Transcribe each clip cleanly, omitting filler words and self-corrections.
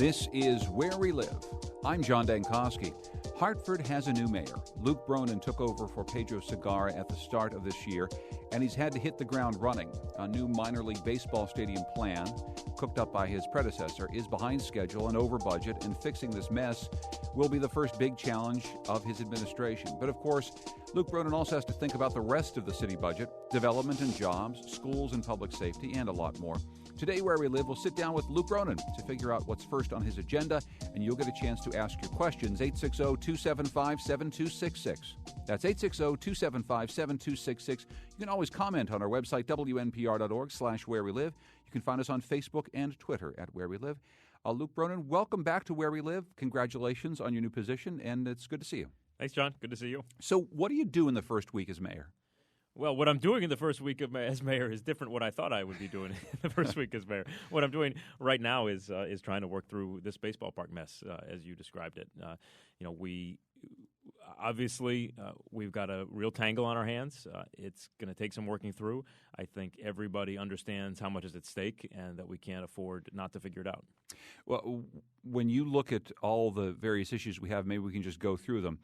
This is Where We Live. I'm John Dankosky. Hartford has a new mayor. Luke Bronin took over for Pedro Segarra at the start of this year, and he's had to hit the ground running. A new minor league baseball stadium plan, cooked up by his predecessor, is behind schedule and over budget, and fixing this mess will be the first big challenge of his administration. But of course, Luke Bronin also has to think about the rest of the city budget, development and jobs, schools and public safety, and a lot more. Today, Where We Live, we'll sit down with Luke Bronin to figure out what's first on his agenda, and you'll get a chance to ask your questions. 860-275-7266. That's 860-275-7266. You can always comment on our website, wnpr.org/Where We Live. You can find us on Facebook and Twitter at Where We Live. Luke Bronin, welcome back to Where We Live. Congratulations on your new position, and it's good to see you. Thanks, John. Good to see you. So what do you do in the first week as mayor? Well, what I'm doing in the first week as mayor is different what I thought I would be doing in the first week as mayor. What I'm doing right now is trying to work through this baseball park mess, as you described it. We've got a real tangle on our hands. It's going to take some working through. I think everybody understands how much is at stake and that we can't afford not to figure it out. Well, when you look at all the various issues we have, maybe we can just go through them.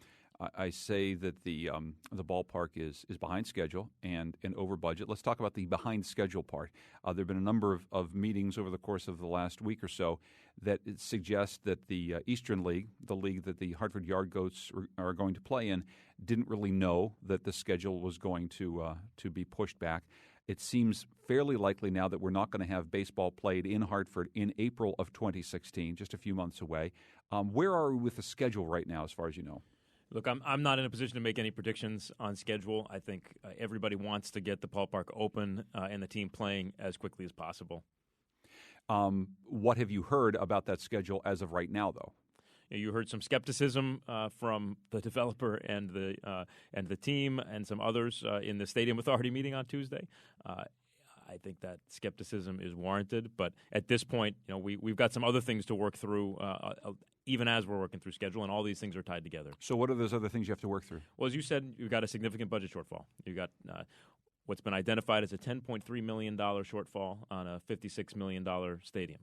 I say that the ballpark is behind schedule and over budget. Let's talk about the behind schedule part. There have been a number of meetings over the course of the last week or so that suggest that the Eastern League, the league that the Hartford Yard Goats are going to play in, didn't really know that the schedule was going to be pushed back. It seems fairly likely now that we're not going to have baseball played in Hartford in April of 2016, just a few months away. Where are we with the schedule right now, as far as you know? Look, I'm not in a position to make any predictions on schedule. I think everybody wants to get the ballpark open and the team playing as quickly as possible. What have you heard about that schedule as of right now, though? You heard some skepticism from the developer and the team and some others in the Stadium Authority meeting on Tuesday. I think that skepticism is warranted, but at this point, we've got some other things to work through, even as we're working through schedule, and all these things are tied together. So what are those other things you have to work through? Well, as you said, you've got a significant budget shortfall. You've got what's been identified as a $10.3 million shortfall on a $56 million stadium.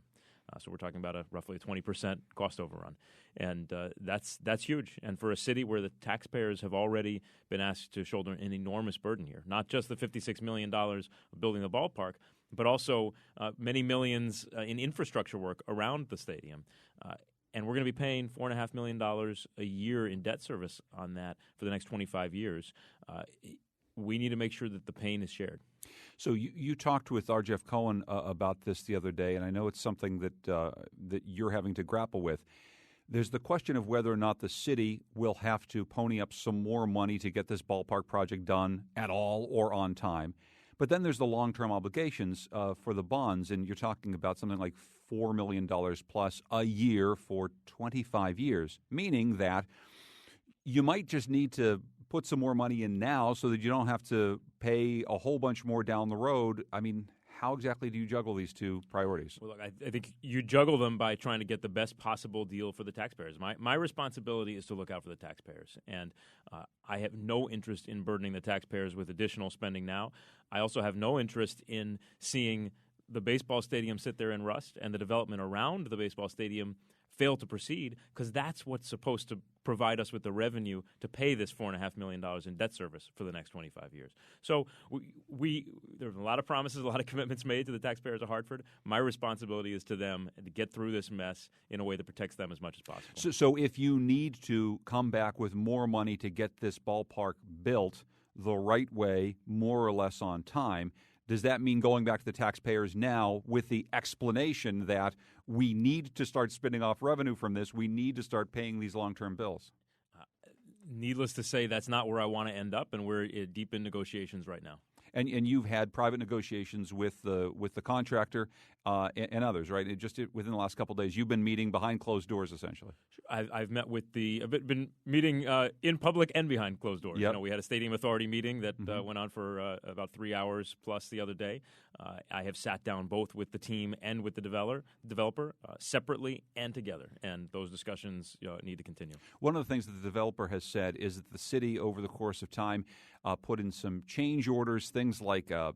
So we're talking about roughly a 20% cost overrun. And that's huge. And for a city where the taxpayers have already been asked to shoulder an enormous burden here, not just the $56 million of building the ballpark, but also many millions in infrastructure work around the stadium. And we're going to be paying $4.5 million a year in debt service on that for the next 25 years. We need to make sure that the pain is shared. So you talked with R. Jeff Cohen about this the other day, and I know it's something that you're having to grapple with. There's the question of whether or not the city will have to pony up some more money to get this ballpark project done at all or on time. But then there's the long-term obligations for the bonds, and you're talking about something like $4 million plus a year for 25 years, meaning that you might just need to put some more money in now so that you don't have to pay a whole bunch more down the road. I mean, how exactly do you juggle these two priorities? Well, look, I think you juggle them by trying to get the best possible deal for the taxpayers. My responsibility is to look out for the taxpayers, and I have no interest in burdening the taxpayers with additional spending now. I also have no interest in seeing the baseball stadium sit there and rust and the development around the baseball stadium fail to proceed, because that's what's supposed to provide us with the revenue to pay this $4.5 million in debt service for the next 25 years. So there's a lot of promises, a lot of commitments made to the taxpayers of Hartford. My responsibility is to them to get through this mess in a way that protects them as much as possible. So if you need to come back with more money to get this ballpark built the right way, more or less on time, does that mean going back to the taxpayers now with the explanation that we need to start spinning off revenue from this, we need to start paying these long-term bills? Needless to say, that's not where I want to end up, and we're deep in negotiations right now. And you've had private negotiations with the contractor and others, right? Just within the last couple of days, you've been meeting behind closed doors, essentially. I've met with I've been meeting in public and behind closed doors. Yep. We had a Stadium Authority meeting that went on for about 3 hours plus the other day. I have sat down both with the team and with the developer separately and together, and those discussions need to continue. One of the things that the developer has said is that the city, over the course of time, put in some change orders, things like a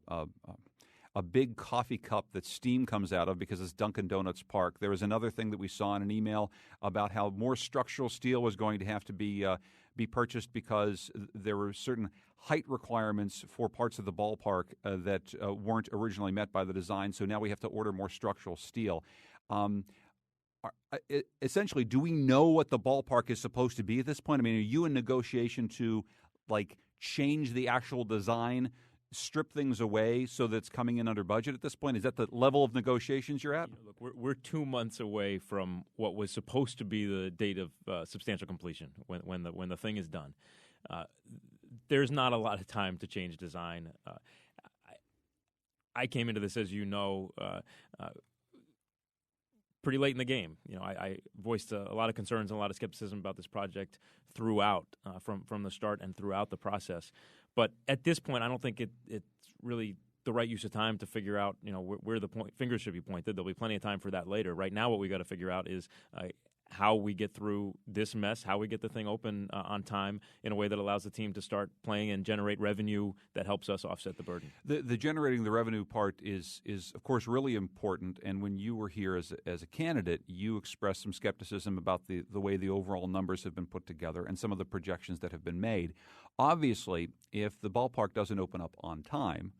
a big coffee cup that steam comes out of because it's Dunkin' Donuts Park. There was another thing that we saw in an email about how more structural steel was going to have to be purchased because there were certain height requirements for parts of the ballpark that weren't originally met by the design. So now we have to order more structural steel. Essentially, do we know what the ballpark is supposed to be at this point? I mean, are you in negotiation to change the actual design, strip things away so that it's coming in under budget at this point? Is that the level of negotiations you're at? Look, we're 2 months away from what was supposed to be the date of substantial completion when the thing is done. There's not a lot of time to change design. I came into this, as you know, pretty late in the game. I voiced a lot of concerns and a lot of skepticism about this project throughout, from the start and throughout the process. But at this point, I don't think it's really the right use of time to figure out, where the fingers should be pointed. There'll be plenty of time for that later. Right now, what we got to figure out is how we get through this mess, how we get the thing open on time in a way that allows the team to start playing and generate revenue that helps us offset the burden. The generating the revenue part is of course really important. And when you were here as a candidate, you expressed some skepticism about the way the overall numbers have been put together and some of the projections that have been made. Obviously, if the ballpark doesn't open up on time,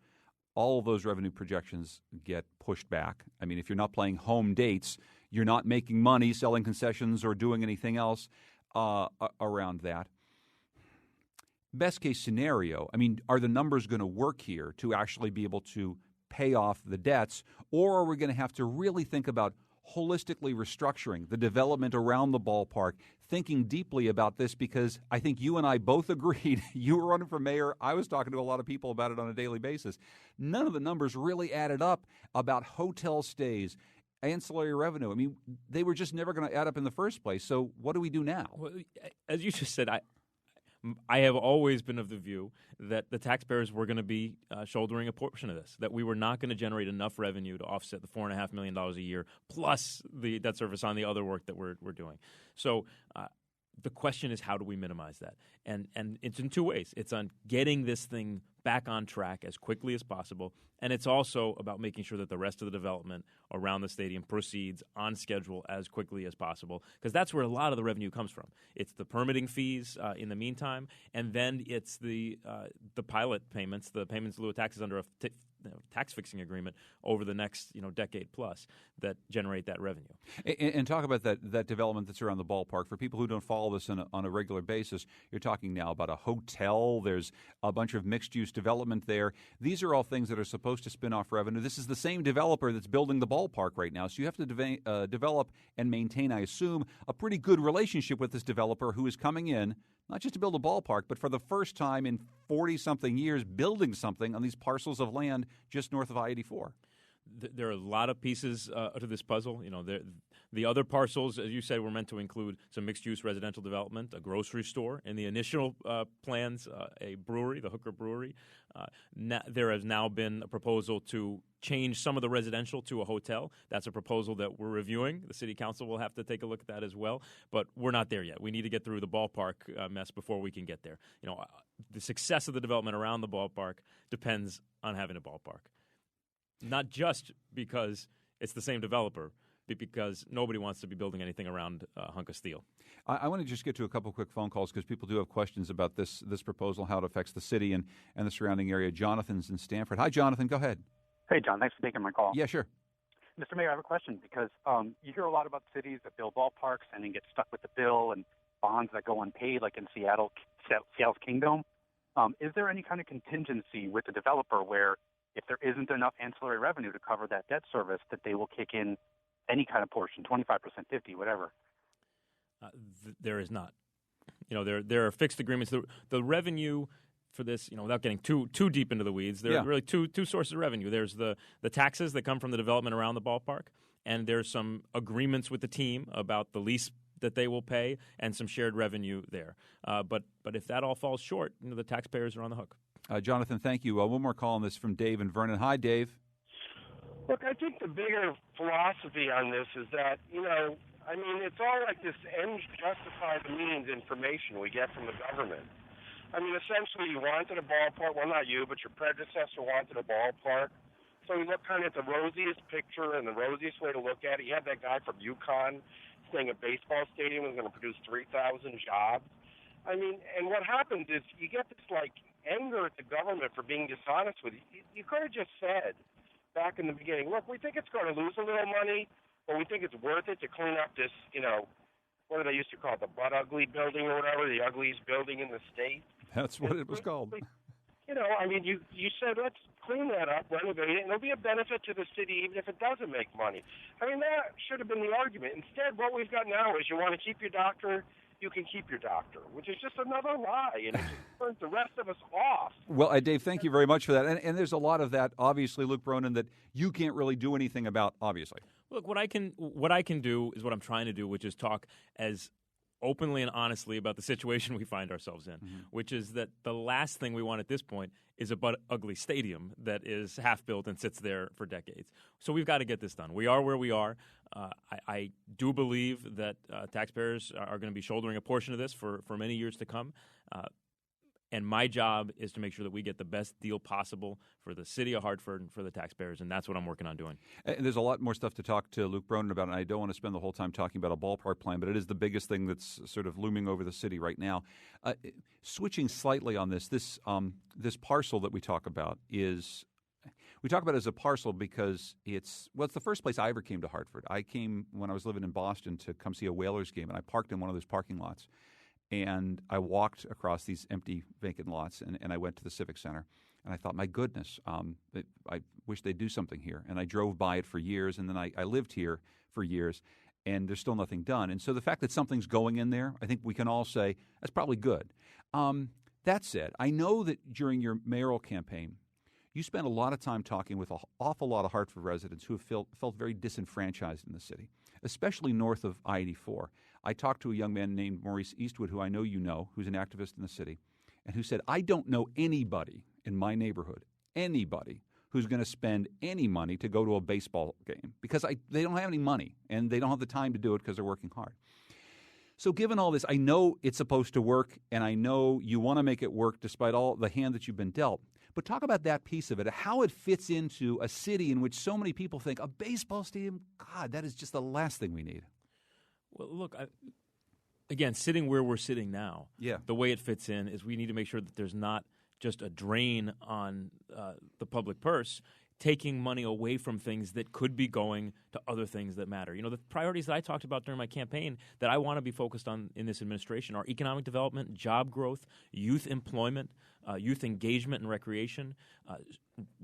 all of those revenue projections get pushed back. I mean, if you're not playing home dates, you're not making money selling concessions or doing anything else around that. Best case scenario, I mean, are the numbers going to work here to actually be able to pay off the debts, or are we going to have to really think about holistically restructuring the development around the ballpark, thinking deeply about this? Because I think you and I both agreed, you were running for mayor, I was talking to a lot of people about it on a daily basis. None of the numbers really added up about hotel stays, ancillary revenue. I mean, they were just never going to add up in the first place. So what do we do now? Well, as you just said, I have always been of the view that the taxpayers were going to be shouldering a portion of this, that we were not going to generate enough revenue to offset the $4.5 million a year plus the debt service on the other work that we're doing. So the question is, how do we minimize that? And it's in two ways. It's on getting this thing back on track as quickly as possible, and it's also about making sure that the rest of the development around the stadium proceeds on schedule as quickly as possible, because that's where a lot of the revenue comes from. It's the permitting fees in the meantime, and then it's the pilot payments, the payments in lieu of taxes under a tax fixing agreement over the next decade plus that generate that revenue. And talk about that development that's around the ballpark. For people who don't follow this on a regular basis, you're talking now about a hotel. There's a bunch of mixed-use development there. These are all things that are supposed to spin off revenue. This is the same developer that's building the ballpark right now. So you have to develop and maintain, I assume, a pretty good relationship with this developer who is coming in not just to build a ballpark, but for the first time in 40-something years, building something on these parcels of land just north of I-84. There are a lot of pieces to this puzzle. The other parcels, as you said, were meant to include some mixed-use residential development, a grocery store. In the initial plans, a brewery, the Hooker Brewery. There has now been a proposal to change some of the residential to a hotel. That's a proposal that we're reviewing. The city council will have to take a look at that as well. But we're not there yet. We need to get through the ballpark mess before we can get there. The success of the development around the ballpark depends on having a ballpark. Not just because it's the same developer, but because nobody wants to be building anything around a hunk of steel. I want to just get to a couple quick phone calls because people do have questions about this proposal, how it affects the city and the surrounding area. Jonathan's in Stamford. Hi, Jonathan. Go ahead. Hey, John. Thanks for taking my call. Yeah, sure. Mr. Mayor, I have a question because you hear a lot about cities that build ballparks and then get stuck with the bill and bonds that go unpaid, like in Seattle's Kingdom. Is there any kind of contingency with the developer where if there isn't enough ancillary revenue to cover that debt service, that they will kick in any kind of portion, 25%, 50%, whatever? There is not. There are fixed agreements. The revenue for this, without getting too deep into the weeds, there are really two sources of revenue. There's the taxes that come from the development around the ballpark, and there's some agreements with the team about the lease that they will pay and some shared revenue there. But if that all falls short, the taxpayers are on the hook. Jonathan, thank you. One more call on this from Dave and Vernon. Hi, Dave. Look, I think the bigger philosophy on this is that, it's all like this ends justify the means information we get from the government. Essentially, you wanted a ballpark. Well, not you, but your predecessor wanted a ballpark So we look kind of at the rosiest picture and the rosiest way to look at it. You had that guy from UConn saying a baseball stadium was going to produce 3,000 jobs. I mean, and what happens is you get this, like, anger at the government for being dishonest with you. You could have just said back in the beginning, look, we think it's going to lose a little money, but we think it's worth it to clean up this, what do they used to call it, the butt ugly building or whatever, the ugliest building in the state. That's what it was called. You said, let's clean that up, renovate it, and it'll be a benefit to the city even if it doesn't make money. I mean, that should have been the argument. Instead, what we've got now is you want to keep your doctor, you can keep your doctor, which is just another lie, and it just turns the rest of us off. Well, Dave, thank you very much for that. And there's a lot of that, obviously, Luke Bronin, that you can't really do anything about, obviously. Look, what I can do is what I'm trying to do, which is talk as openly and honestly about the situation we find ourselves in, which is that the last thing we want at this point is a butt ugly stadium that is half built and sits there for decades. So we've got to get this done. We are where we are. I do believe that taxpayers are going to be shouldering a portion of this for many years to come. And my job is to make sure that we get the best deal possible for the city of Hartford and for the taxpayers, and that's what I'm working on doing. And there's a lot more stuff to talk to Luke Bronin about, and I don't want to spend the whole time talking about a ballpark plan, but it is the biggest thing that's sort of looming over the city right now. Switching slightly on this parcel that we talk about as a parcel because it's the first place I ever came to Hartford. I came when I was living in Boston to come see a Whalers game, and I parked in one of those parking lots. And I walked across these empty, vacant lots, and I went to the Civic Center. And I thought, my goodness, I wish they'd do something here. And I drove by it for years, and then I lived here for years, and there's still nothing done. And so the fact that something's going in there, I think we can all say, that's probably good. That said, I know that during your mayoral campaign, you spent a lot of time talking with an awful lot of Hartford residents who have felt very disenfranchised in the city, especially north of I-84. I talked to a young man named Maurice Eastwood, who I know you know, who's an activist in the city, and who said, I don't know anybody in my neighborhood, who's going to spend any money to go to a baseball game because they don't have any money, and they don't have the time to do it because they're working hard. So given all this, I know it's supposed to work, and I know you want to make it work despite all the hand that you've been dealt. But talk about that piece of it, how it fits into a city in which so many people think, a baseball stadium, God, that is just the last thing we need. Well, look, again, sitting where we're sitting now, the way it fits in is we need to make sure that there's not just a drain on the public purse, taking money away from things that could be going to other things that matter. You know, the priorities that I talked about during my campaign that I want to be focused on in this administration are economic development, job growth, youth employment, youth engagement and recreation,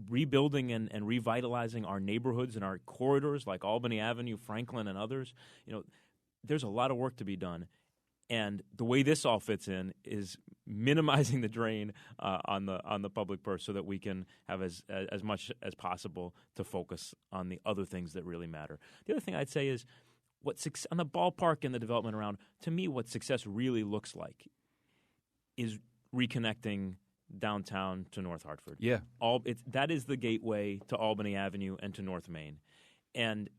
rebuilding and revitalizing our neighborhoods and our corridors like Albany Avenue, Franklin, and others. You know, there's a lot of work to be done. And the way this all fits in is minimizing the drain on the public purse so that we can have as much as possible to focus on the other things that really matter. The other thing I'd say is on the ballpark and the development around, to me, what success really looks like is reconnecting downtown to North Hartford. Yeah. That is the gateway to Albany Avenue and to North Main. And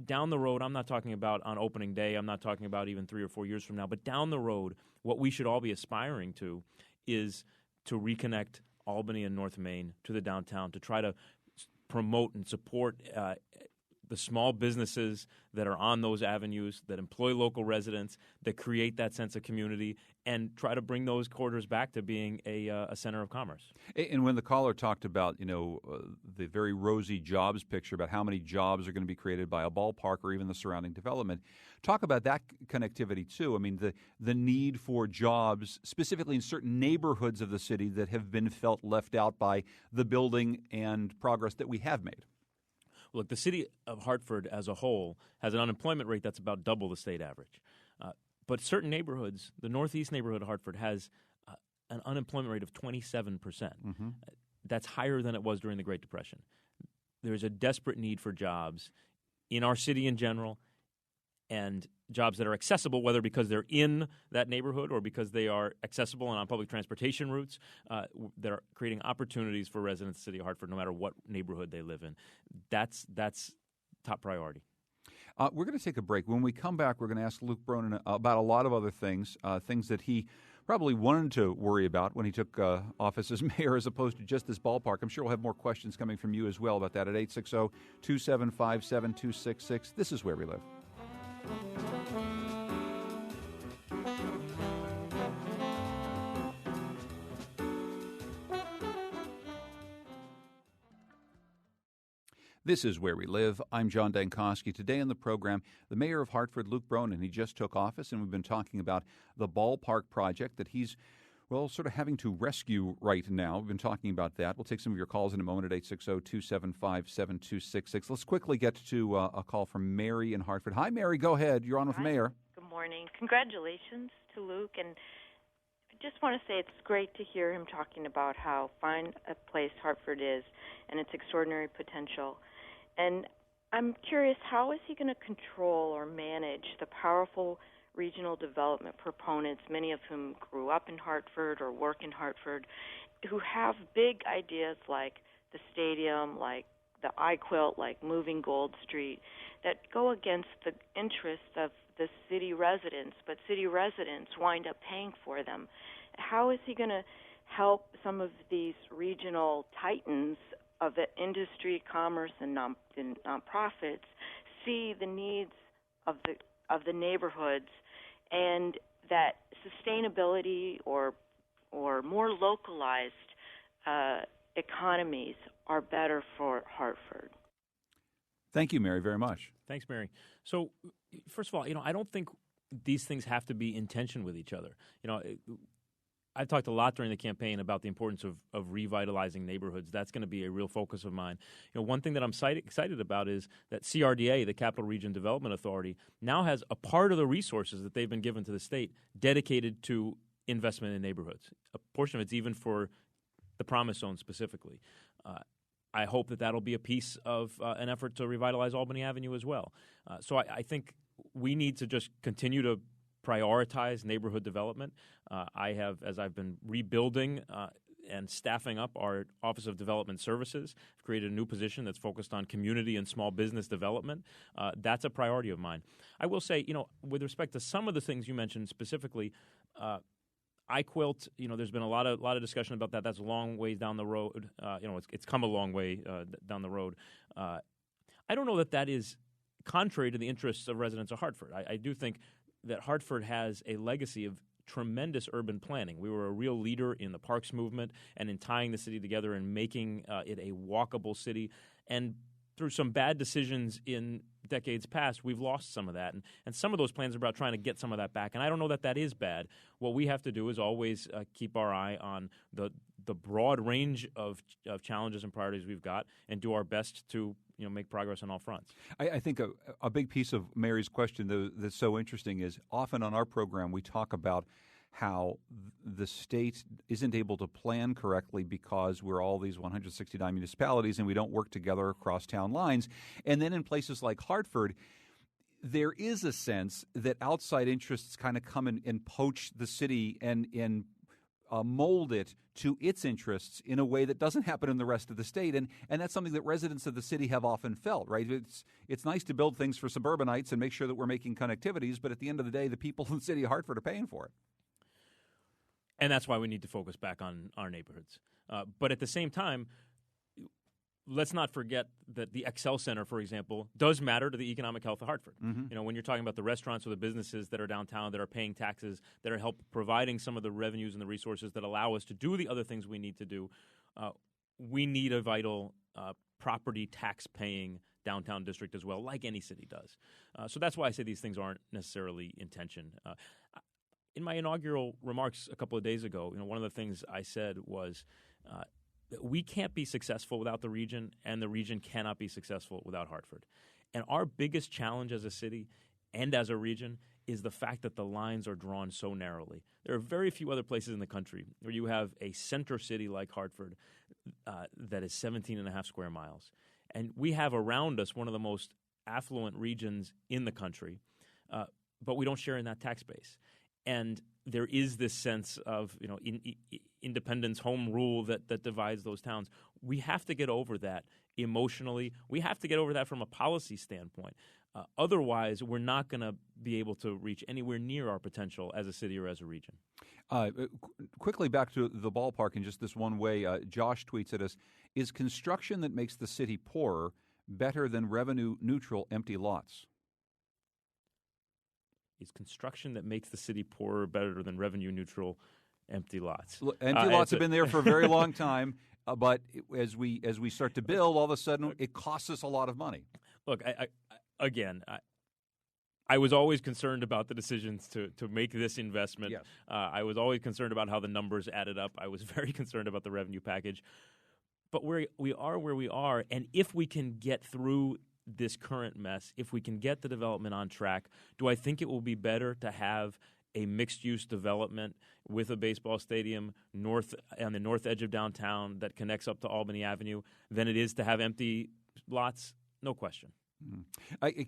down the road, I'm not talking about on opening day, I'm not talking about even 3 or 4 years from now, but down the road, what we should all be aspiring to is to reconnect Albany and North Main to the downtown, to try to promote and support the small businesses that are on those avenues, that employ local residents, that create that sense of community, and try to bring those corridors back to being a center of commerce. And when the caller talked about, the very rosy jobs picture about how many jobs are going to be created by a ballpark or even the surrounding development, talk about that connectivity too. I mean, the need for jobs, specifically in certain neighborhoods of the city that have been felt left out by the building and progress that we have made. Look, the city of Hartford as a whole has an unemployment rate that's about double the state average. But certain neighborhoods, the northeast neighborhood of Hartford has an unemployment rate of 27%. Mm-hmm. That's higher than it was during the Great Depression. There's a desperate need for jobs in our city in general, and jobs that are accessible, whether because they're in that neighborhood or because they are accessible and on public transportation routes, that are creating opportunities for residents of the city of Hartford no matter what neighborhood they live in. That's top priority. We're going to take a break. When we come back, we're going to ask Luke Bronin about a lot of other things, things that he probably wanted to worry about when he took office as mayor as opposed to just this ballpark. I'm sure we'll have more questions coming from you as well about that at 860-275-7266. This is Where We Live. This is Where We Live. I'm John Dankosky. Today on the program, the mayor of Hartford, Luke Bronin. He just took office, and we've been talking about the ballpark project that he's, sort of having to rescue right now. We've been talking about that. We'll take some of your calls in a moment at 860-275-7266. Let's quickly get to a call from Mary in Hartford. Hi, Mary. Go ahead. You're on with the mayor. Good morning. Congratulations to Luke. And I just want to say it's great to hear him talking about how fine a place Hartford is and its extraordinary potential. And I'm curious, how is he going to control or manage the powerful regional development proponents, many of whom grew up in Hartford or work in Hartford, who have big ideas like the stadium, like the I-Quilt, like moving Gold Street, that go against the interests of the city residents, but city residents wind up paying for them. How is he going to help some of these regional titans of the industry, commerce, and nonprofits see the needs of the neighborhoods, and that sustainability or more localized economies are better for Hartford? Thank you, Mary, very much. Thanks, Mary. So, first of all, I don't think these things have to be in tension with each other. I've talked a lot during the campaign about the importance of revitalizing neighborhoods. That's going to be a real focus of mine. One thing that I'm excited about is that CRDA, the Capital Region Development Authority, now has a part of the resources that they've been given to the state dedicated to investment in neighborhoods. A portion of it's even for the Promise Zone specifically. I hope that that'll be a piece of an effort to revitalize Albany Avenue as well. So I think we need to just continue to prioritize neighborhood development. I have, as I've been rebuilding and staffing up our Office of Development Services, I've created a new position that's focused on community and small business development. That's a priority of mine. I will say, with respect to some of the things you mentioned specifically, I-Quilt, there's been a lot of discussion about that. That's a long ways down the road. It's come a long way down the road. I don't know that is contrary to the interests of residents of Hartford. I do think that Hartford has a legacy of tremendous urban planning. We were a real leader in the parks movement and in tying the city together and making it a walkable city. And through some bad decisions in decades past, we've lost some of that. And some of those plans are about trying to get some of that back. And I don't know that is bad. What we have to do is always keep our eye on the broad range of challenges and priorities we've got and do our best to make progress on all fronts. I think a big piece of Mary's question that's so interesting is often on our program we talk about how the state isn't able to plan correctly because we're all these 169 municipalities and we don't work together across town lines. And then in places like Hartford, there is a sense that outside interests kind of come and poach the city and mold it to its interests in a way that doesn't happen in the rest of the state. And that's something that residents of the city have often felt, right? It's nice to build things for suburbanites and make sure that we're making connectivities, but at the end of the day, the people in the city of Hartford are paying for it. And that's why we need to focus back on our neighborhoods. But at the same time, let's not forget that the Excel Center, for example, does matter to the economic health of Hartford. Mm-hmm. When you're talking about the restaurants or the businesses that are downtown that are paying taxes, that are providing some of the revenues and the resources that allow us to do the other things we need to do, we need a vital property tax-paying downtown district as well, like any city does. So that's why I say these things aren't necessarily in tension. In my inaugural remarks a couple of days ago, one of the things I said was we can't be successful without the region, and the region cannot be successful without Hartford. And our biggest challenge as a city and as a region is the fact that the lines are drawn so narrowly. There are very few other places in the country where you have a center city like Hartford that is 17 and a half square miles. And we have around us one of the most affluent regions in the country, but we don't share in that tax base. and there is this sense of independence, home rule that divides those towns. We have to get over that emotionally. We have to get over that from a policy standpoint. Otherwise, we're not going to be able to reach anywhere near our potential as a city or as a region. Quickly back to the ballpark in just this one way. Josh tweets at us, is construction that makes the city poorer better than revenue-neutral empty lots? Is construction that makes the city poorer better than revenue-neutral empty lots? Look, empty lots have been there for a very long time, but as we start to build, all of a sudden it costs us a lot of money. Look, I was always concerned about the decisions to make this investment. Yes. I was always concerned about how the numbers added up. I was very concerned about the revenue package. But we are where we are, and if we can get through this current mess, if we can get the development on track, do I think it will be better to have a mixed-use development with a baseball stadium on the north edge of downtown that connects up to Albany Avenue than it is to have empty lots? No question.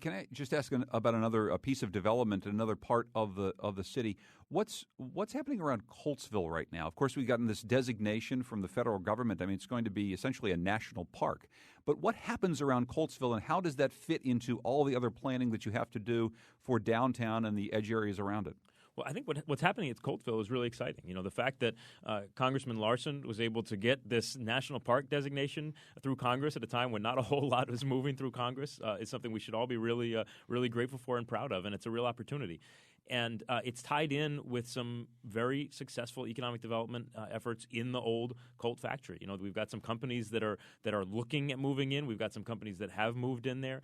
Can I just ask about another piece of development, another part of the city? What's happening around Coltsville right now? Of course, we've gotten this designation from the federal government. I mean, it's going to be essentially a national park. But what happens around Coltsville, and how does that fit into all the other planning that you have to do for downtown and the edge areas around it? Well, I think what's happening at Coltsville is really exciting. The fact that Congressman Larson was able to get this national park designation through Congress at a time when not a whole lot was moving through Congress is something we should all be really, really grateful for and proud of, and it's a real opportunity. And it's tied in with some very successful economic development efforts in the old Colt factory. We've got some companies that are looking at moving in. We've got some companies that have moved in there.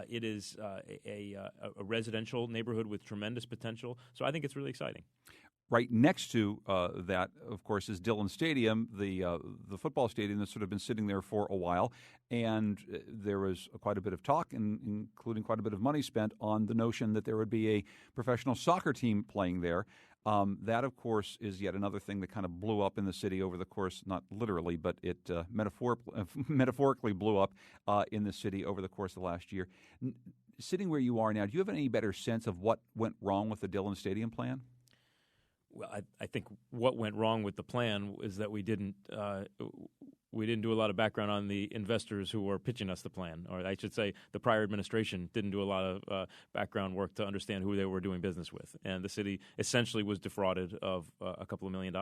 It is a residential neighborhood with tremendous potential. So I think it's really exciting. Right next to that, of course, is Dillon Stadium, the football stadium that's sort of been sitting there for a while. And there was quite a bit of talk, including quite a bit of money spent on the notion that there would be a professional soccer team playing there. That, of course, is yet another thing that kind of blew up in the city over the course, not literally, but it metaphorically blew up in the city over the course of the last year. Sitting where you are now, do you have any better sense of what went wrong with the Dillon Stadium plan? Well, I think what went wrong with the plan is that we didn't do a lot of background on the investors who were pitching us the plan, or I should say the prior administration didn't do a lot of background work to understand who they were doing business with, and the city essentially was defrauded of a couple of $1 million.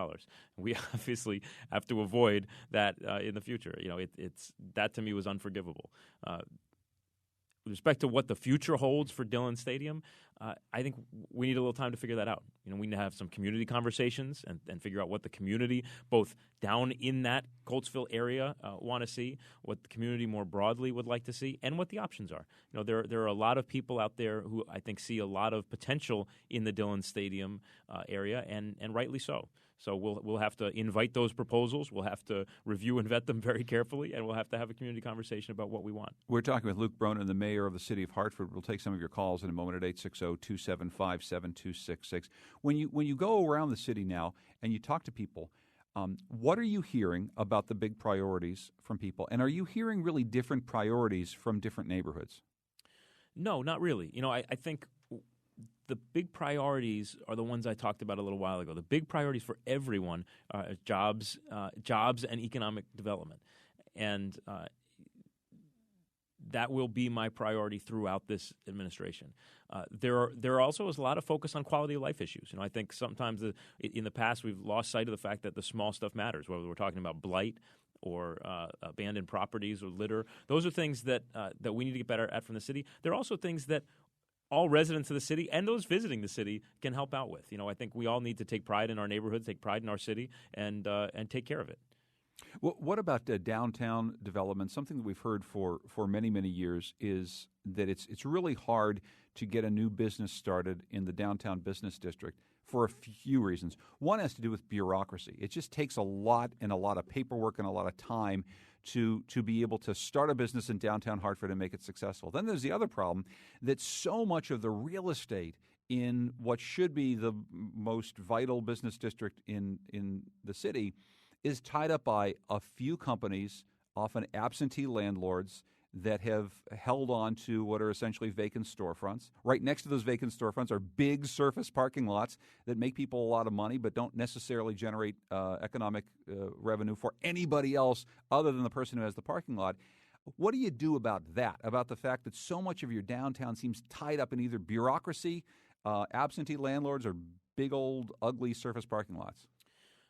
We obviously have to avoid that in the future. It's that to me was unforgivable. With respect to what the future holds for Dillon Stadium, I think we need a little time to figure that out. We need to have some community conversations and figure out what the community, both down in that Coltsville area, want to see, what the community more broadly would like to see, and what the options are. There are a lot of people out there who I think see a lot of potential in the Dillon Stadium area, and rightly so. So we'll have to invite those proposals. We'll have to review and vet them very carefully, and we'll have to have a community conversation about what we want. We're talking with Luke Bronin, the mayor of the city of Hartford. We'll take some of your calls in a moment at 860-275-7266. When you go around the city now and you talk to people, what are you hearing about the big priorities from people? And are you hearing really different priorities from different neighborhoods? No, not really. I think the big priorities are the ones I talked about a little while ago. The big priorities for everyone are jobs and economic development. And that will be my priority throughout this administration. There also is a lot of focus on quality of life issues. I think sometimes in the past we've lost sight of the fact that the small stuff matters, whether we're talking about blight or abandoned properties or litter. Those are things that we need to get better at from the city. There are also things that all residents of the city and those visiting the city can help out with. I think we all need to take pride in our neighborhoods, take pride in our city, and take care of it. Well, what about downtown development? Something that we've heard for many, many years is that it's really hard to get a new business started in the downtown business district for a few reasons. One has to do with bureaucracy. It just takes a lot of paperwork and a lot of time to be able to start a business in downtown Hartford and make it successful. Then there's the other problem that so much of the real estate in what should be the most vital business district in the city is tied up by a few companies, often absentee landlords, that have held on to what are essentially vacant storefronts. Right next to those vacant storefronts are big surface parking lots that make people a lot of money but don't necessarily generate economic revenue for anybody else other than the person who has the parking lot. What do you do about that, about the fact that so much of your downtown seems tied up in either bureaucracy, absentee landlords, or big old ugly surface parking lots?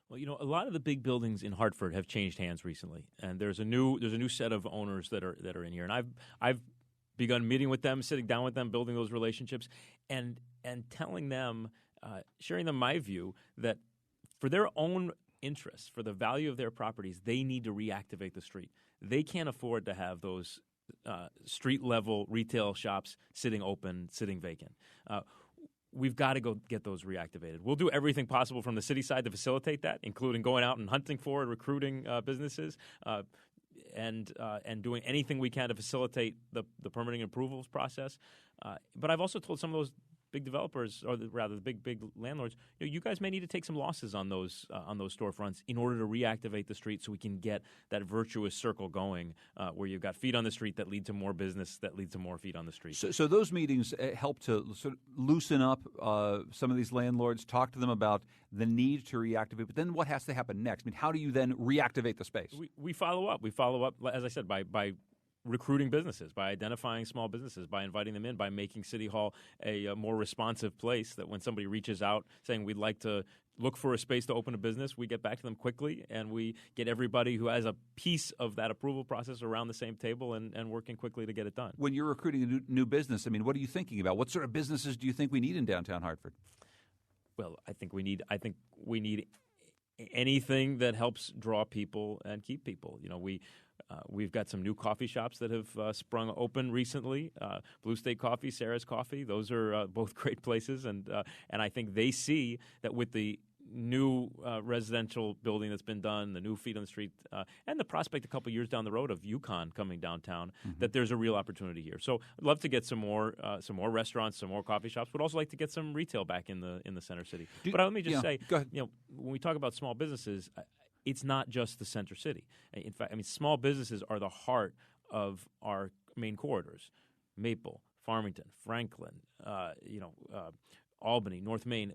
Well, a lot of the big buildings in Hartford have changed hands recently, and there's a new set of owners that are in here, and I've begun meeting with them, sitting down with them, building those relationships, and telling them, sharing them my view that for their own interests, for the value of their properties, they need to reactivate the street. They can't afford to have those street level retail shops sitting open, sitting vacant. We've got to go get those reactivated. We'll do everything possible from the city side to facilitate that, including going out and hunting for and recruiting businesses and doing anything we can to facilitate the permitting approvals process. But I've also told some of those big developers, or rather the big landlords, you guys may need to take some losses on those storefronts in order to reactivate the street so we can get that virtuous circle going where you've got feet on the street that lead to more business that lead to more feet on the street. So those meetings help to sort of loosen up some of these landlords, talk to them about the need to reactivate. But then what has to happen next? I mean, how do you then reactivate the space? We follow up. We follow up, as I said, by recruiting businesses, by identifying small businesses, by inviting them in, by making City Hall a more responsive place that when somebody reaches out saying we'd like to look for a space to open a business, we get back to them quickly and we get everybody who has a piece of that approval process around the same table and working quickly to get it done. When you're recruiting a new business, I mean, what are you thinking about? What sort of businesses do you think we need in downtown Hartford? Well, I think we need anything that helps draw people and keep people. We've got some new coffee shops that have sprung open recently. Blue State Coffee, Sarah's Coffee. Those are both great places, and I think they see that with the new residential building that's been done, the new feet on the street, and the prospect a couple years down the road of UConn coming downtown, that there's a real opportunity here. So I'd love to get some more restaurants, some more coffee shops. Would also like to get some retail back in the center city. But let me just say, go ahead. When we talk about small businesses, it's not just the center city. In fact, small businesses are the heart of our main corridors: Maple, Farmington, Franklin, Albany, North Main.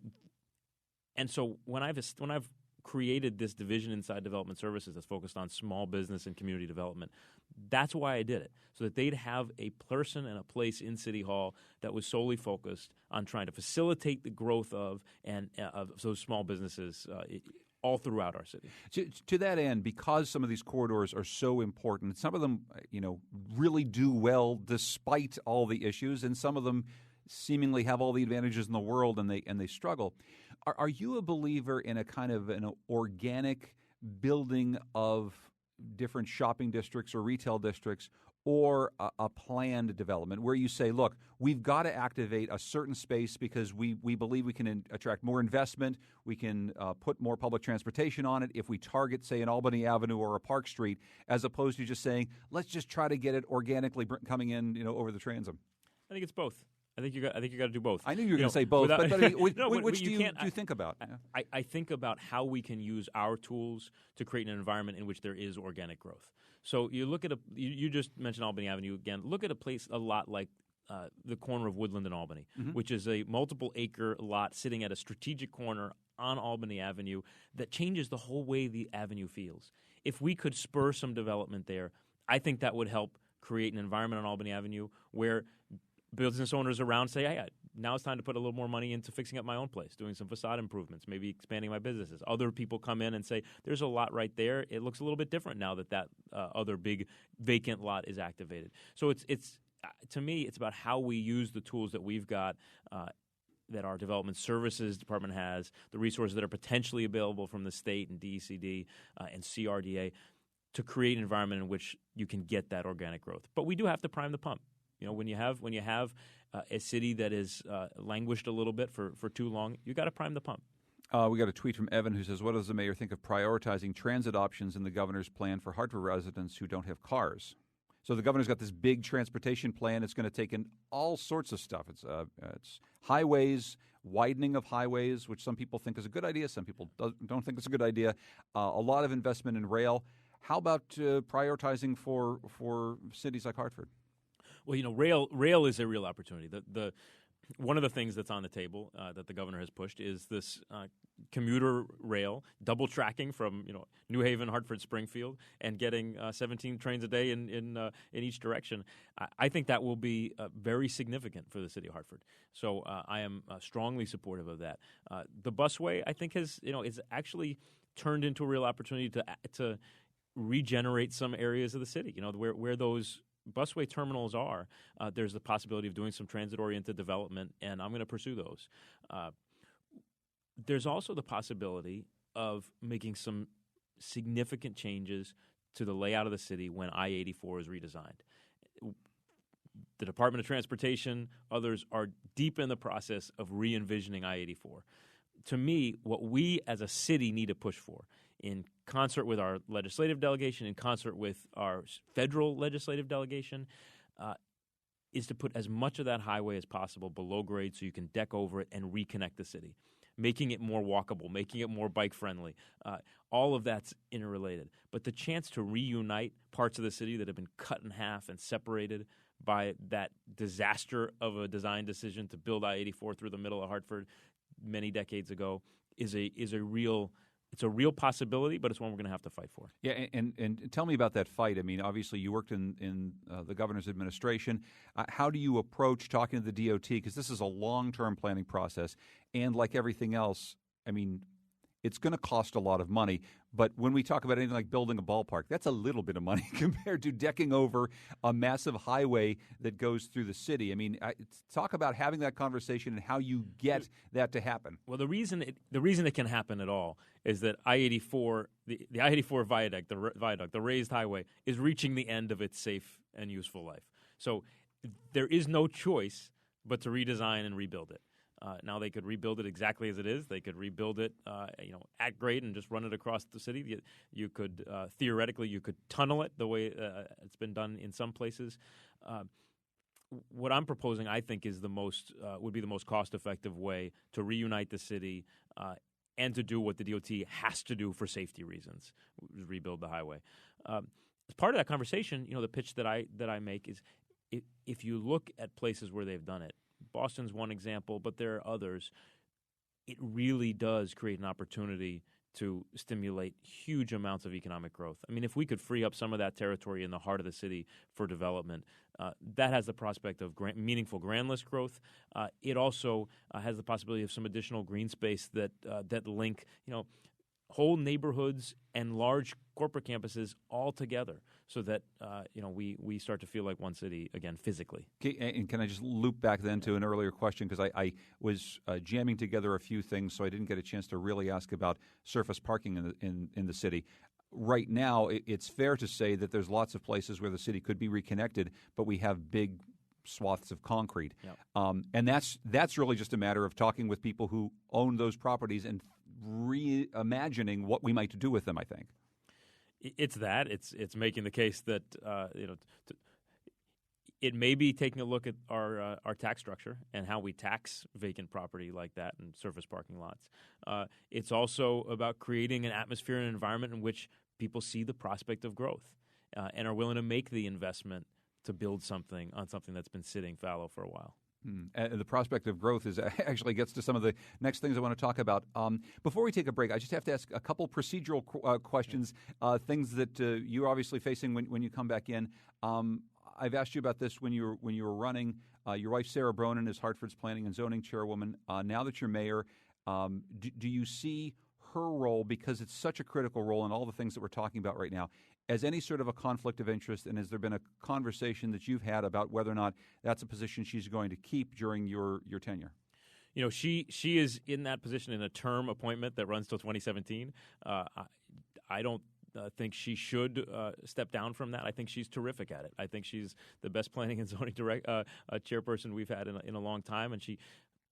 And so when I've created this division inside Development Services that's focused on small business and community development, that's why I did it, so that they'd have a person and a place in City Hall that was solely focused on trying to facilitate the growth of those small businesses all throughout our city. To that end, because some of these corridors are so important, some of them, really do well despite all the issues, and some of them seemingly have all the advantages in the world, and they struggle. Are you a believer in a kind of an organic building of different shopping districts or retail districts, or a planned development where you say, look, we've got to activate a certain space because we believe we can attract more investment, we can put more public transportation on it if we target, say, an Albany Avenue or a Park Street, as opposed to just saying, let's just try to get it organically coming in, over the transom? I think it's both. I think you got to do both. I knew you were going to say both, but which do you think about? I think about how we can use our tools to create an environment in which there is organic growth. So you look at you just mentioned Albany Avenue again. Look at a place a lot like the corner of Woodland and Albany, which is a multiple acre lot sitting at a strategic corner on Albany Avenue that changes the whole way the avenue feels. If we could spur some development there, I think that would help create an environment on Albany Avenue where business owners around say, hey, now it's time to put a little more money into fixing up my own place, doing some facade improvements, maybe expanding my businesses. Other people come in and say, there's a lot right there. It looks a little bit different now that other big vacant lot is activated. So it's to me, it's about how we use the tools that we've got, that our Development Services Department has, the resources that are potentially available from the state and DECD and CRDA to create an environment in which you can get that organic growth. But we do have to prime the pump. When you have a city that is languished a little bit for too long, you got to prime the pump. We got a tweet from Evan who says, what does the mayor think of prioritizing transit options in the governor's plan for Hartford residents who don't have cars? So the governor's got this big transportation plan. It's going to take in all sorts of stuff. It's highways, widening of highways, which some people think is a good idea. Some people don't think it's a good idea. A lot of investment in rail. How about prioritizing for cities like Hartford? Well, rail is a real opportunity. The one of the things that's on the table that the governor has pushed is this commuter rail, double tracking from New Haven, Hartford, Springfield, and getting 17 trains a day in each direction. I think that will be very significant for the city of Hartford. So I am strongly supportive of that. The busway, I think, is actually turned into a real opportunity to regenerate some areas of the city. Where those busway terminals are, there's the possibility of doing some transit-oriented development, and I'm going to pursue those. There's also the possibility of making some significant changes to the layout of the city when I-84 is redesigned. The Department of Transportation, others are deep in the process of re-envisioning I-84. To me, what we as a city need to push for, in concert with our legislative delegation, in concert with our federal legislative delegation, is to put as much of that highway as possible below grade so you can deck over it and reconnect the city, making it more walkable, making it more bike-friendly. All of that's interrelated. But the chance to reunite parts of the city that have been cut in half and separated by that disaster of a design decision to build I-84 through the middle of Hartford many decades ago is a real possibility, but it's one we're going to have to fight for. Yeah, and tell me about that fight. I mean, obviously you worked in the governor's administration. How do you approach talking to the DOT? Because this is a long-term planning process, and like everything else, I mean, it's going to cost a lot of money. But when we talk about anything like building a ballpark, that's a little bit of money compared to decking over a massive highway that goes through the city. I mean, talk about having that conversation and how you get that to happen. Well, the reason it can happen at all is that I-84, the I-84 viaduct, the raised highway, is reaching the end of its safe and useful life. So there is no choice but to redesign and rebuild it. Now they could rebuild it exactly as it is. They could rebuild it, at grade and just run it across the city. You could theoretically you could tunnel it the way it's been done in some places. What I'm proposing, I think, is would be the most cost-effective way to reunite the city and to do what the DOT has to do for safety reasons, rebuild the highway. As part of that conversation, the pitch that I make is if you look at places where they've done it. Boston's one example, but there are others. It really does create an opportunity to stimulate huge amounts of economic growth. I mean, if we could free up some of that territory in the heart of the city for development, that has the prospect of meaningful grand list growth. It also has the possibility of some additional green space that link, whole neighborhoods and large corporate campuses all together, so that we start to feel like one city again physically. Okay, and can I just loop back then to an earlier question, because I was jamming together a few things, so I didn't get a chance to really ask about surface parking in the city. Right now, it's fair to say that there's lots of places where the city could be reconnected, but we have big swaths of concrete, and that's really just a matter of talking with people who own those properties and reimagining what we might do with them, I think. It's that. It's making the case that it may be taking a look at our tax structure and how we tax vacant property like that and surface parking lots. It's also about creating an atmosphere and an environment in which people see the prospect of growth and are willing to make the investment to build something on something that's been sitting fallow for a while. The prospect of growth actually gets to some of the next things I want to talk about. Before we take a break, I just have to ask a couple procedural questions, things that you're obviously facing when you come back in. I've asked you about this when you were running. Your wife, Sarah Bronin, is Hartford's Planning and Zoning Chairwoman. Now that you're mayor, do you see her role, because it's such a critical role in all the things that we're talking about right now, as any sort of a conflict of interest? And has there been a conversation that you've had about whether or not that's a position she's going to keep during your tenure? She is in that position in a term appointment that runs till 2017. I don't think she should step down from that. I think she's terrific at it. I think she's the best planning and zoning chairperson we've had in a long time. And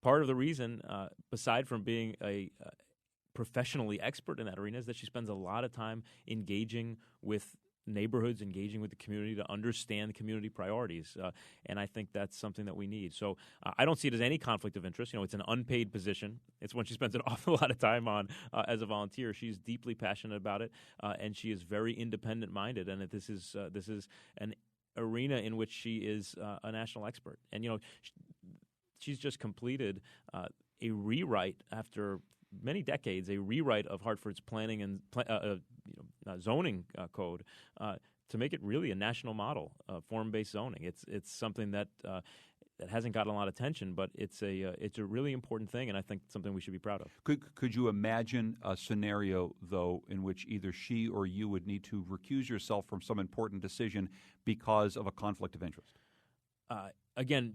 part of the reason, beside from being a professionally expert in that arena, is that she spends a lot of time engaging with neighborhoods, engaging with the community to understand community priorities. And I think that's something that we need. So I don't see it as any conflict of interest. It's an unpaid position. It's one she spends an awful lot of time on as a volunteer. She's deeply passionate about it, and she is very independent-minded. And this is an arena in which she is a national expert. And, she's just completed a rewrite after many decades, a rewrite of Hartford's planning and zoning code to make it really a national model of form-based zoning. It's something that hasn't gotten a lot of attention, but it's a really important thing, and I think something we should be proud of. Could you imagine a scenario, though, in which either she or you would need to recuse yourself from some important decision because of a conflict of interest? Again,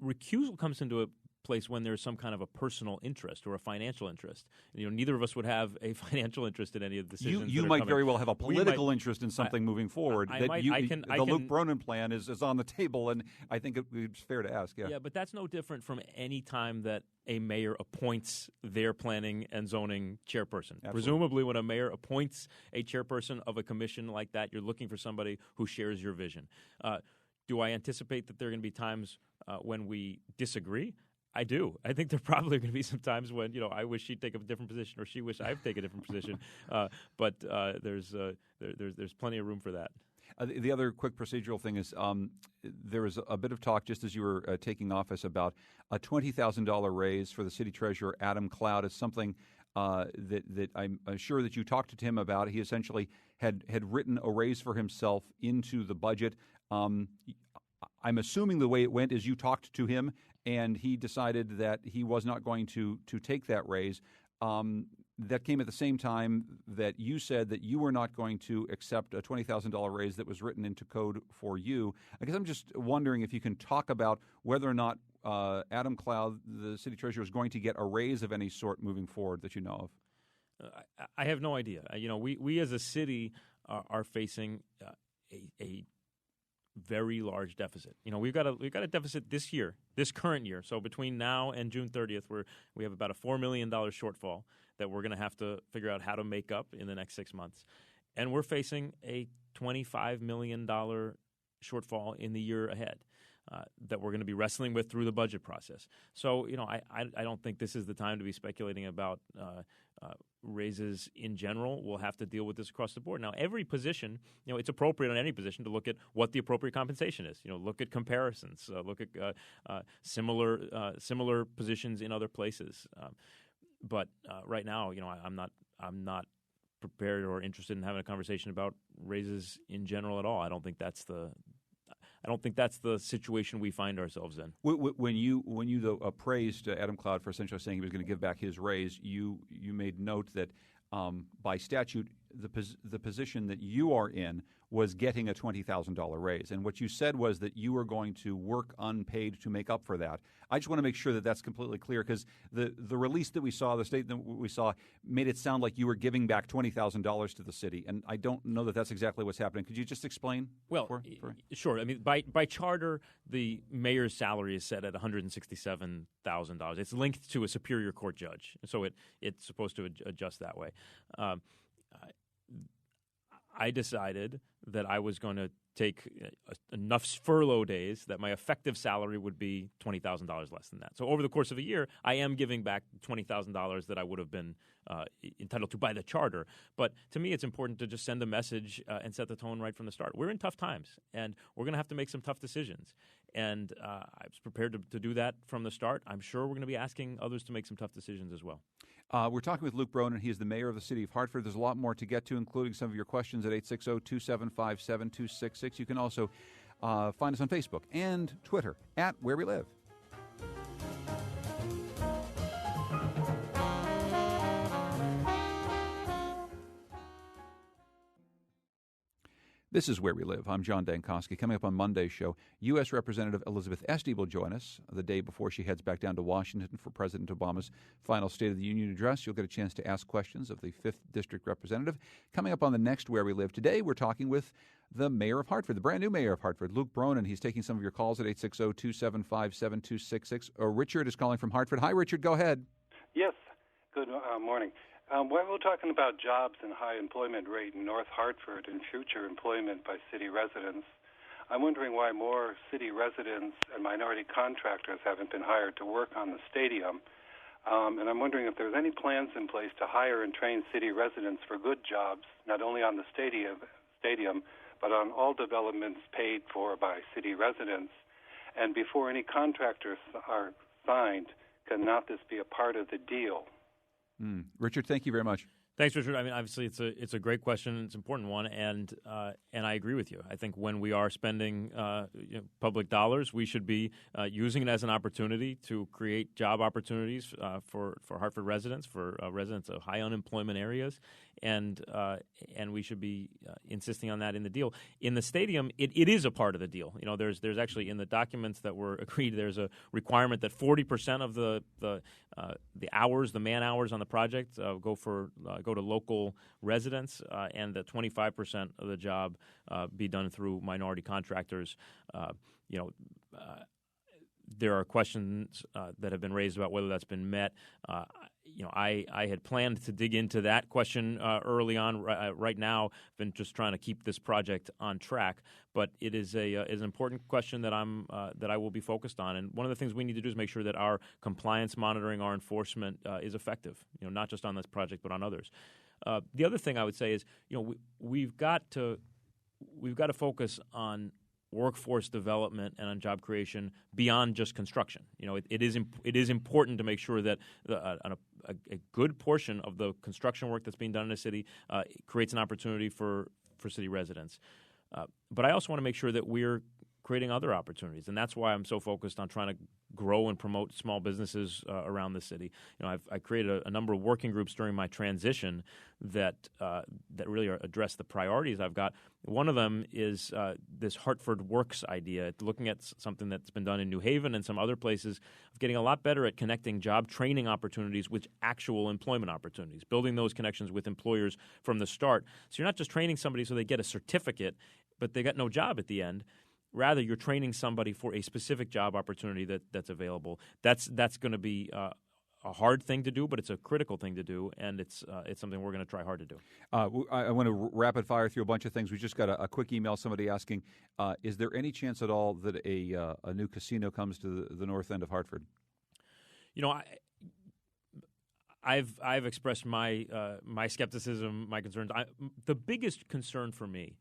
recusal comes into a place when there's some kind of a personal interest or a financial interest. Neither of us would have a financial interest in any of the decisions. You might very well have a political interest in something moving forward. The Luke Bronin plan is on the table, and I think it's fair to ask. Yeah, but that's no different from any time that a mayor appoints their planning and zoning chairperson. Absolutely. Presumably, when a mayor appoints a chairperson of a commission like that, you're looking for somebody who shares your vision. Do I anticipate that there are going to be times when we disagree? I do. I think there probably are going to be some times when I wish she'd take a different position, or she wish I'd take a different position. But there's plenty of room for that. The other quick procedural thing is there was a bit of talk just as you were taking office about a $20,000 raise for the city treasurer, Adam Cloud. It's something that I'm sure that you talked to him about. He essentially had written a raise for himself into the budget. I'm assuming the way it went is you talked to him and he decided that he was not going to take that raise. That came at the same time that you said that you were not going to accept a $20,000 raise that was written into code for you. I guess I'm just wondering if you can talk about whether or not Adam Cloud, the city treasurer, is going to get a raise of any sort moving forward that you know of. I have no idea. We as a city are facing a very large deficit. We've got a deficit this current year. So between now and June 30th, we have about a $4 million shortfall that we're going to have to figure out how to make up in the next 6 months. And we're facing a $25 million shortfall in the year ahead that we're going to be wrestling with through the budget process. So, I don't think this is the time to be speculating about raises in general. We'll have to deal with this across the board. Now, every position, it's appropriate on any position to look at what the appropriate compensation is. Look at comparisons, look at similar positions in other places. But right now, I'm not prepared or interested in having a conversation about raises in general at all. I don't think that's the situation we find ourselves in. When you though praised Adam Cloud for essentially saying he was going to give back his raise, you made note that by statute the position that you are in was getting a $20,000 raise, and what you said was that you were going to work unpaid to make up for that. I just want to make sure that that's completely clear, because the release that we saw, the statement we saw, made it sound like you were giving back $20,000 to the city, and I don't know that that's exactly what's happening. Could you just explain? Well, sure. I mean, by charter, the mayor's salary is set at $167,000. It's linked to a superior court judge, so it's supposed to adjust that way. I decided that I was going to take enough furlough days that my effective salary would be $20,000 less than that. So over the course of a year, I am giving back $20,000 that I would have been entitled to by the charter. But to me, it's important to just send a message and set the tone right from the start. We're in tough times, and we're going to have to make some tough decisions. And I was prepared to do that from the start. I'm sure we're going to be asking others to make some tough decisions as well. We're talking with Luke Bronin. He is the mayor of the city of Hartford. There's a lot more to get to, including some of your questions at 860-275-7266. You can also find us on Facebook and Twitter at Where We Live. This is Where We Live. I'm John Dankosky. Coming up on Monday's show, U.S. Representative Elizabeth Esty will join us the day before she heads back down to Washington for President Obama's final State of the Union address. You'll get a chance to ask questions of the 5th District Representative. Coming up on the next Where We Live today, we're talking with the mayor of Hartford, the brand new mayor of Hartford, Luke Bronin. He's taking some of your calls at 860-275-7266. Richard is calling from Hartford. Hi, Richard. Go ahead. Yes. Good morning. When we're talking about jobs and high employment rate in North Hartford and future employment by city residents, I'm wondering why more city residents and minority contractors haven't been hired to work on the stadium. And I'm wondering if there's any plans in place to hire and train city residents for good jobs, not only on the stadium, but on all developments paid for by city residents. And before any contractors are signed, cannot this be a part of the deal? Richard, thank you very much. Thanks, Richard. I mean, obviously, it's a great question. It's an important one, and I agree with you. I think when we are spending public dollars, we should be using it as an opportunity to create job opportunities for Hartford residents, for residents of high unemployment areas, and we should be insisting on that in the deal. In the stadium, it is a part of the deal. You know, there's actually in the documents that were agreed, there's a requirement that 40% of the hours, the man hours on the project go to local residents, and that 25% of the job be done through minority contractors. There are questions that have been raised about whether that's been met. I had planned to dig into that question early on. Right now, I've been just trying to keep this project on track. But it is an important question that I will be focused on. And one of the things we need to do is make sure that our compliance monitoring, our enforcement is effective. You know, not just on this project but on others. The other thing I would say is, we've got to focus on workforce development and on job creation beyond just construction. You know, it is important to make sure that a good portion of the construction work that's being done in a city creates an opportunity for city residents. But I also want to make sure that we're creating other opportunities, and that's why I'm so focused on trying to grow and promote small businesses around the city. You know, I created a number of working groups during my transition that really address the priorities I've got. One of them is this Hartford Works idea, looking at something that's been done in New Haven and some other places, of getting a lot better at connecting job training opportunities with actual employment opportunities, building those connections with employers from the start. So you're not just training somebody so they get a certificate, but they got no job at the end. Rather, you're training somebody for a specific job opportunity that's available. That's going to be a hard thing to do, but it's a critical thing to do, and it's something we're going to try hard to do. I want to rapid fire through a bunch of things. We just got a quick email, somebody asking, is there any chance at all that a new casino comes to the north end of Hartford? You know, I've expressed my skepticism, my concerns. The biggest concern for me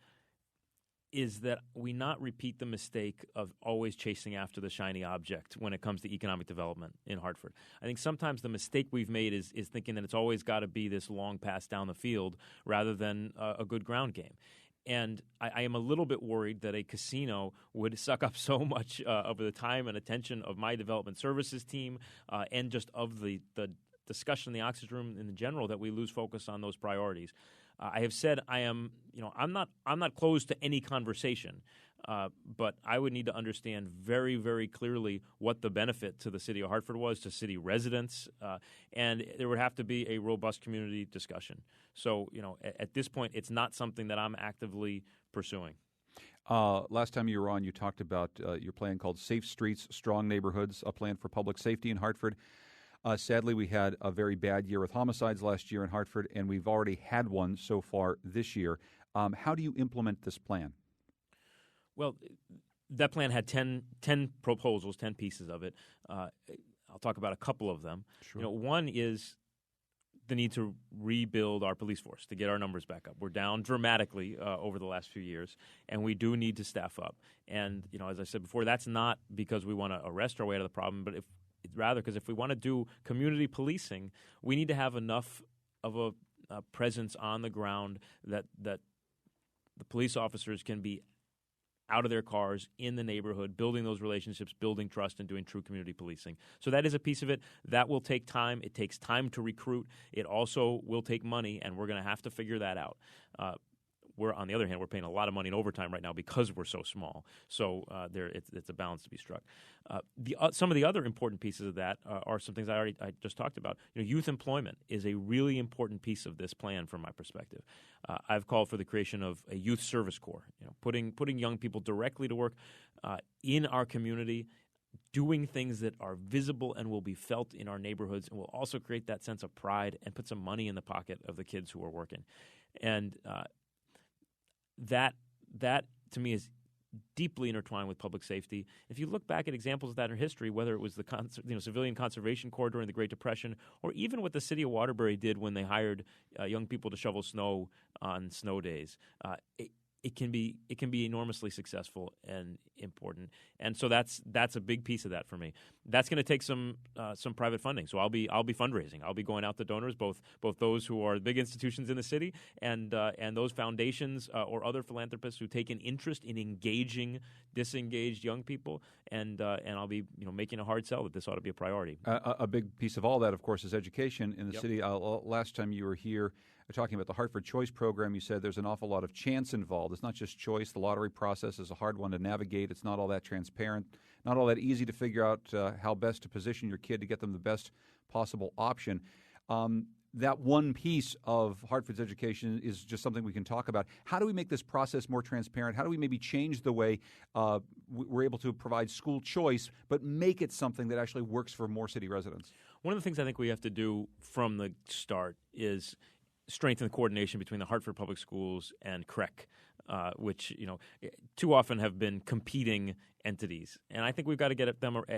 is that we not repeat the mistake of always chasing after the shiny object when it comes to economic development in Hartford. I think sometimes the mistake we've made is thinking that it's always got to be this long pass down the field rather than a good ground game. And I am a little bit worried that a casino would suck up so much of the time and attention of my development services team and just of the discussion in the Oxford room in general that we lose focus on those priorities. I have said I'm not closed to any conversation, but I would need to understand very, very clearly what the benefit to the city of Hartford was, to city residents, and there would have to be a robust community discussion. So, at this point, it's not something that I'm actively pursuing. Last time you were on, you talked about your plan called Safe Streets, Strong Neighborhoods, a plan for public safety in Hartford. Sadly, we had a very bad year with homicides last year in Hartford, and we've already had one so far this year. How do you implement this plan? Well, that plan had 10 proposals, 10 pieces of it. I'll talk about a couple of them. Sure. One is the need to rebuild our police force to get our numbers back up. We're down dramatically over the last few years, and we do need to staff up. And, as I said before, that's not because we want to arrest our way out of the problem, but rather because if we want to do community policing, we need to have enough of a presence on the ground that the police officers can be out of their cars in the neighborhood, building those relationships, building trust, and doing true community policing. So that is a piece of it. That will take time. It takes time to recruit. It also will take money, and we're going to have to figure that out. On the other hand, we're paying a lot of money in overtime right now because we're so small. So it's a balance to be struck. Some of the other important pieces of that are some things I just talked about. Youth employment is a really important piece of this plan from my perspective. I've called for the creation of a youth service corps, putting young people directly to work in our community, doing things that are visible and will be felt in our neighborhoods, and will also create that sense of pride and put some money in the pocket of the kids who are working. And that to me is deeply intertwined with public safety. If you look back at examples of that in history, whether it was the Civilian Conservation Corps during the Great Depression, or even what the city of Waterbury did when they hired young people to shovel snow on snow days, it can be enormously successful and important. And so that's a big piece of that for me. That's going to take some private funding. So I'll be fundraising. I'll be going out to donors, both those who are big institutions in the city and those foundations or other philanthropists who take an interest in engaging disengaged young people. And I'll be making a hard sell that this ought to be a priority. A big piece of all that, of course, is education in the city. Last time you were here talking about the Hartford Choice program, you said there's an awful lot of chance involved. It's not just choice. The lottery process is a hard one to navigate. It's not all that transparent, not all that easy to figure out how best to position your kid to get them the best possible option. That one piece of Hartford's education is just something we can talk about. How do we make this process more transparent? How do we maybe change the way we're able to provide school choice, but make it something that actually works for more city residents? One of the things I think we have to do from the start is strengthen the coordination between the Hartford Public Schools and CREC, which too often have been competing entities. And I think we've got to get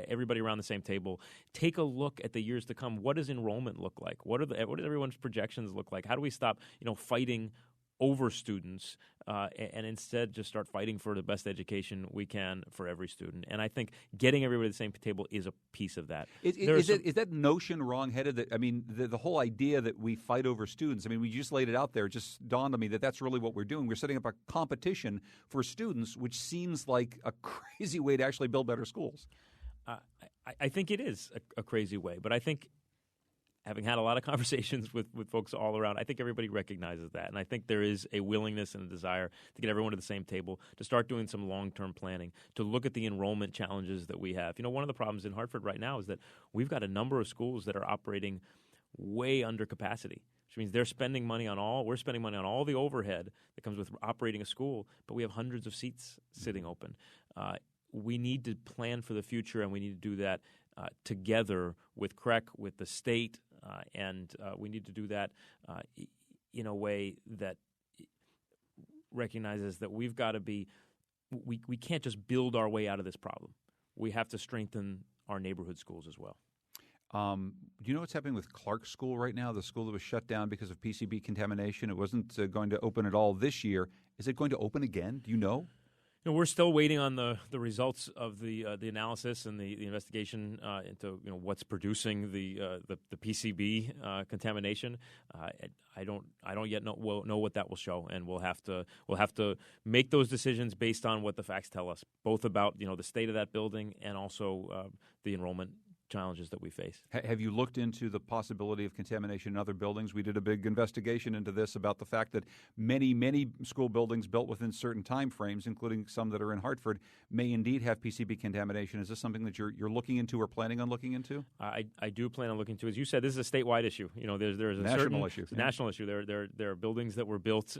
everybody around the same table. Take a look at the years to come. What does enrollment look like? What does everyone's projections look like? How do we stop fighting over students and instead just start fighting for the best education we can for every student? And I think getting everybody at the same table is a piece of that. Is that notion wrong-headed? The whole idea that we fight over students, we just laid it out there. It just dawned on me that that's really what we're doing. We're setting up a competition for students, which seems like a crazy way to actually build better schools. I think it is a crazy way, but I think having had a lot of conversations with folks all around, I think everybody recognizes that. And I think there is a willingness and a desire to get everyone to the same table, to start doing some long-term planning, to look at the enrollment challenges that we have. One of the problems in Hartford right now is that we've got a number of schools that are operating way under capacity, which means we're spending money on all the overhead that comes with operating a school, but we have hundreds of seats sitting open. We need to plan for the future, and we need to do that together with CREC, with the state, and we need to do that in a way that recognizes that we've got to be we can't just build our way out of this problem. We have to strengthen our neighborhood schools as well. Do you know what's happening with Clark School right now, the school that was shut down because of PCB contamination? It wasn't going to open at all this year. Is it going to open again? Do you know? We're still waiting on the results of the analysis and the investigation into what's producing the PCB contamination. I don't yet know what that will show, and we'll have to make those decisions based on what the facts tell us, both about the state of that building and also the enrollment challenges that we face. Have you looked into the possibility of contamination in other buildings? We did a big investigation into this about the fact that many school buildings built within certain time frames, including some that are in Hartford, may indeed have PCB contamination. Is this something that you're looking into or planning on looking into? I do plan on looking into. As you said, this is a statewide issue. There's a national issue. Yeah. National issue. There are buildings that were built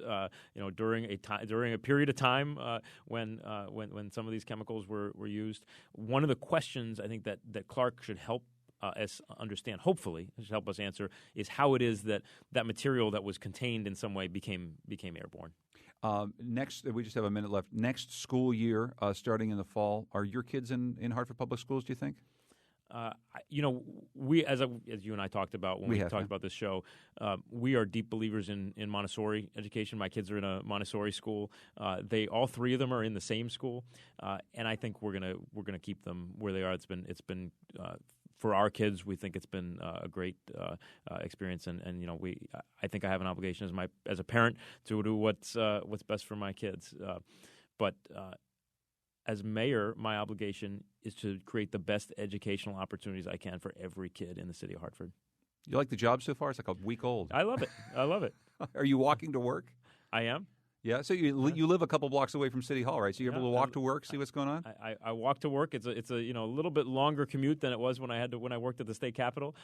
during a period of time when some of these chemicals were used. One of the questions I think that Clark should help us understand, hopefully, should help us answer, is how it is that material that was contained in some way became airborne. Next, we just have a minute left. Next school year, starting in the fall, are your kids in Hartford Public Schools, do you think? We as you and I talked about when we talked about this show, we are deep believers in Montessori education. My kids are in a Montessori school. All three of them are in the same school, and I think we're gonna keep them where they are. It's been for our kids, we think it's been a great experience, and I think I have an obligation as a parent to do what's best for my kids, but. As mayor, my obligation is to create the best educational opportunities I can for every kid in the city of Hartford. You like the job so far? It's like a week old. I love it. Are you walking to work? I am. Yeah, so you live a couple blocks away from City Hall, right? So you're able to walk to work, see what's going on? I walk to work. It's a little bit longer commute than it was when I worked at the state capitol.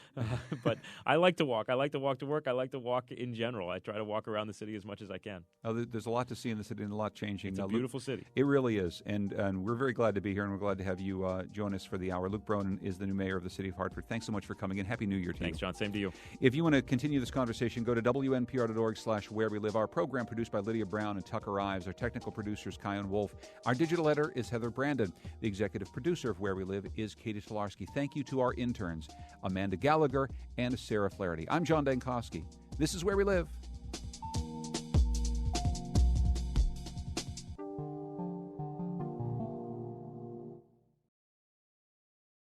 But I like to walk. I like to walk to work. I like to walk in general. I try to walk around the city as much as I can. There's a lot to see in the city and a lot changing. It's a beautiful city. It really is, and we're very glad to be here, and we're glad to have you join us for the hour. Luke Bronin is the new mayor of the city of Hartford. Thanks so much for coming in. Happy New Year to you. Thanks, John. Same to you. If you want to continue this conversation, go to WNPR.org/Where We Live. Our program produced by Lydia Brown and Tucker Ives. Our technical producer is Kion Wolf. Our digital editor is Heather Brandon. The executive producer of Where We Live is Katie Stolarski. Thank you to our interns, Amanda Gallagher and Sarah Flaherty. I'm John Dankowski. This is Where We Live.